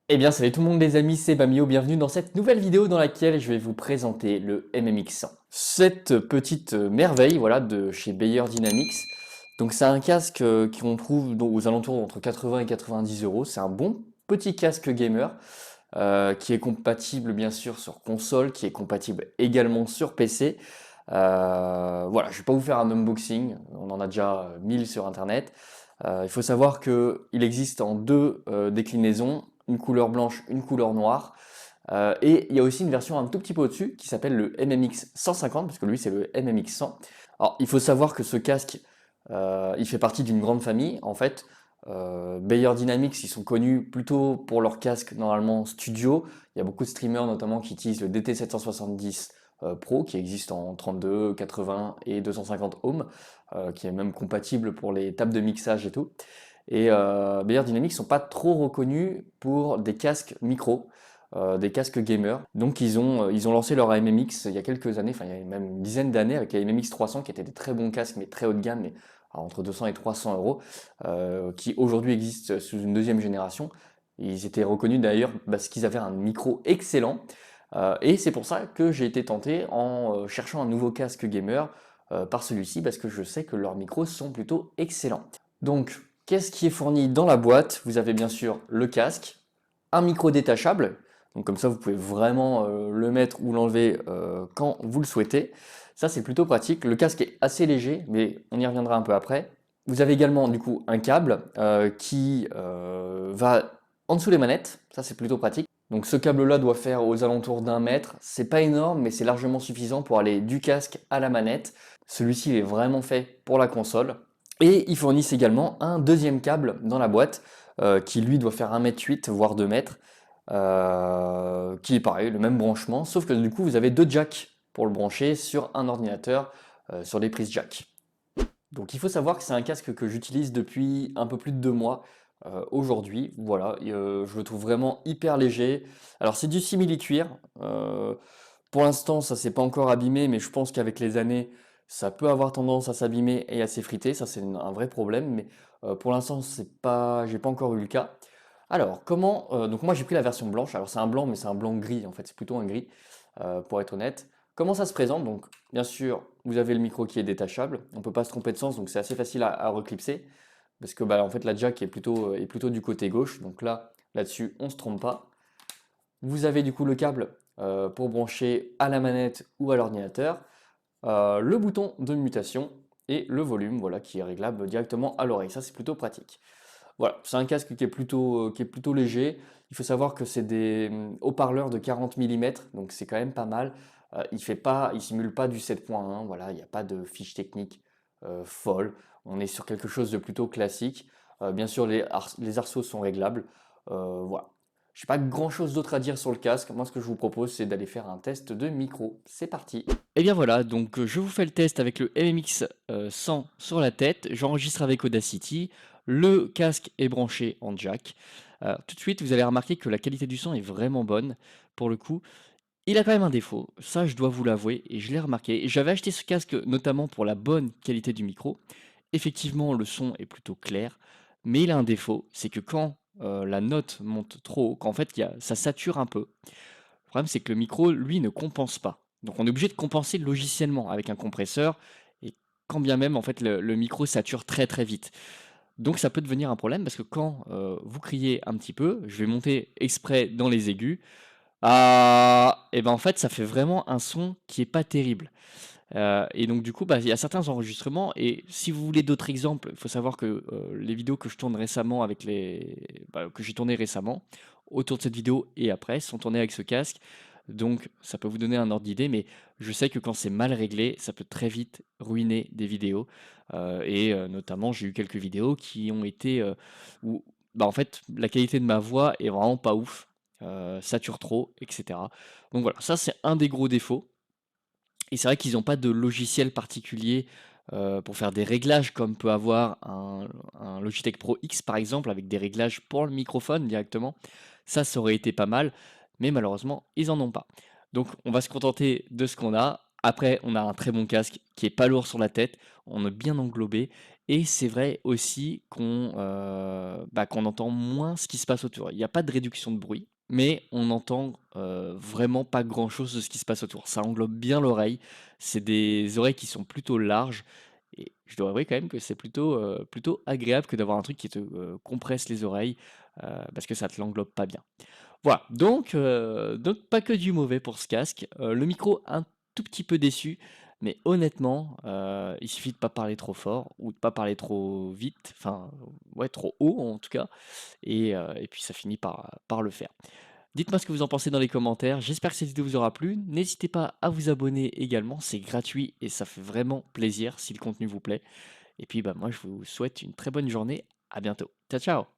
Eh bien, salut tout le monde les amis, c'est Bamio, bienvenue dans cette nouvelle vidéo dans laquelle je vais vous présenter le MMX100. Cette petite merveille, voilà, de chez Beyer Dynamics. Donc c'est un casque qu'on trouve aux alentours entre 80 et 90 euros. C'est un bon petit casque gamer qui est compatible bien sûr sur console, qui est compatible également sur PC. Voilà, je vais pas vous faire un unboxing, on en a déjà 1000 sur internet. Il faut savoir qu'il existe en deux déclinaisons, une couleur blanche, une couleur noire. Et il y a aussi une version un tout petit peu au-dessus qui s'appelle le MMX 150, parce que lui c'est le MMX 100. Alors il faut savoir que ce casque, il fait partie d'une grande famille. En fait, Beyer Dynamics, ils sont connus plutôt pour leur casque normalement studio. Il y a beaucoup de streamers notamment qui utilisent le DT770 Pro qui existe en 32, 80 et 250 ohms, qui est même compatible pour les tables de mixage et tout. Et Beyer Dynamics sont pas trop reconnus pour des casques micro, des casques gamers. Donc ils ont lancé leur AMMX il y a quelques années, enfin il y a même une dizaine d'années avec la MMX 300 qui étaient des très bons casques mais très haut de gamme, mais entre 200 et 300 euros, qui aujourd'hui existent sous une deuxième génération. Ils étaient reconnus d'ailleurs parce qu'ils avaient un micro excellent. Et c'est pour ça que j'ai été tenté en cherchant un nouveau casque gamer par celui-ci parce que je sais que leurs micros sont plutôt excellents. Donc, qu'est-ce qui est fourni dans la boîte? Vous avez bien sûr le casque, un micro détachable, donc comme ça vous pouvez vraiment le mettre ou l'enlever quand vous le souhaitez. Ça c'est plutôt pratique. Le casque est assez léger, mais on y reviendra un peu après. Vous avez également du coup un câble qui va en dessous des manettes, ça c'est plutôt pratique. Donc ce câble-là doit faire aux alentours d'un mètre. C'est pas énorme, mais c'est largement suffisant pour aller du casque à la manette. Celui-ci est vraiment fait pour la console. Et ils fournissent également un deuxième câble dans la boîte qui lui doit faire 1,8 m voire 2 mètres, qui est pareil, le même branchement, sauf que du coup vous avez deux jacks pour le brancher sur un ordinateur sur les prises jack. Donc il faut savoir que c'est un casque que j'utilise depuis un peu plus de 2 mois aujourd'hui. Voilà, et, je le trouve vraiment hyper léger. Alors c'est du simili-cuir. Pour l'instant, ça s'est pas encore abîmé, mais je pense qu'avec les années, ça peut avoir tendance à s'abîmer et à s'effriter. Ça, c'est un vrai problème, mais pour l'instant, j'ai pas encore eu le cas. Alors, comment donc moi j'ai pris la version blanche. Alors c'est un blanc, mais c'est un blanc gris en fait. C'est plutôt un gris, pour être honnête. Comment ça se présente? Donc, bien sûr, vous avez le micro qui est détachable. On peut pas se tromper de sens, donc c'est assez facile à reclipser. Parce que bah, en fait, la jack est plutôt du côté gauche. Donc là-dessus, on se trompe pas. Vous avez du coup le câble pour brancher à la manette ou à l'ordinateur, le bouton de mutation et le volume, voilà, qui est réglable directement à l'oreille. Ça, c'est plutôt pratique. Voilà, c'est un casque qui est plutôt léger. Il faut savoir que c'est des haut-parleurs de 40 mm, donc c'est quand même pas mal. Il simule pas du 7.1, voilà, il n'y a pas de fiche technique folle. On est sur quelque chose de plutôt classique. Bien sûr, les arceaux sont réglables. Voilà. Je n'ai pas grand-chose d'autre à dire sur le casque. Moi, ce que je vous propose, c'est d'aller faire un test de micro. C'est parti. Et bien voilà, donc je vous fais le test avec le MMX 100 sur la tête. J'enregistre avec Audacity. Le casque est branché en jack. Tout de suite, vous allez remarquer que la qualité du son est vraiment bonne. Pour le coup, il a quand même un défaut. Ça, je dois vous l'avouer, et je l'ai remarqué. J'avais acheté ce casque notamment pour la bonne qualité du micro. Effectivement, le son est plutôt clair, mais il a un défaut, c'est que quand la note monte trop haut, qu'en fait, ça sature un peu. Le problème, c'est que le micro, lui, ne compense pas. Donc, on est obligé de compenser logiciellement avec un compresseur, et quand bien même, en fait, le micro sature très très vite. Donc ça peut devenir un problème parce que quand vous criez un petit peu, je vais monter exprès dans les aigus, ah, et ben en fait ça fait vraiment un son qui est pas terrible. Et donc du coup, bah, il y a certains enregistrements et si vous voulez d'autres exemples, il faut savoir que les vidéos que je tourne récemment que j'ai tourné récemment, autour de cette vidéo et après, sont tournées avec ce casque. Donc ça peut vous donner un ordre d'idée, mais je sais que quand c'est mal réglé, ça peut très vite ruiner des vidéos. Notamment, j'ai eu quelques vidéos qui ont été où bah, en fait la qualité de ma voix est vraiment pas ouf, sature trop, etc. Donc voilà, ça c'est un des gros défauts. Et c'est vrai qu'ils n'ont pas de logiciel particulier pour faire des réglages comme peut avoir un Logitech Pro X par exemple, avec des réglages pour le microphone directement. Ça aurait été pas mal, mais malheureusement, ils en ont pas. Donc on va se contenter de ce qu'on a. Après, on a un très bon casque qui est pas lourd sur la tête, on est bien englobé Et c'est vrai aussi qu'on entend moins ce qui se passe autour. Il y a pas de réduction de bruit, mais on entend, vraiment pas grand-chose de ce qui se passe autour. Ça englobe bien l'oreille, c'est des oreilles qui sont plutôt larges et je dois avouer quand même que c'est plutôt agréable que d'avoir un truc qui te, compresse les oreilles, parce que ça te l'englobe pas bien. Voilà, donc pas que du mauvais pour ce casque. Le micro un tout petit peu déçu, mais honnêtement, il suffit de pas parler trop fort ou de pas parler trop vite, enfin, ouais, trop haut en tout cas, et puis ça finit par le faire. Dites-moi ce que vous en pensez dans les commentaires. J'espère que cette vidéo vous aura plu. N'hésitez pas à vous abonner également, c'est gratuit et ça fait vraiment plaisir si le contenu vous plaît. Et puis bah moi je vous souhaite une très bonne journée. À bientôt. Ciao ciao.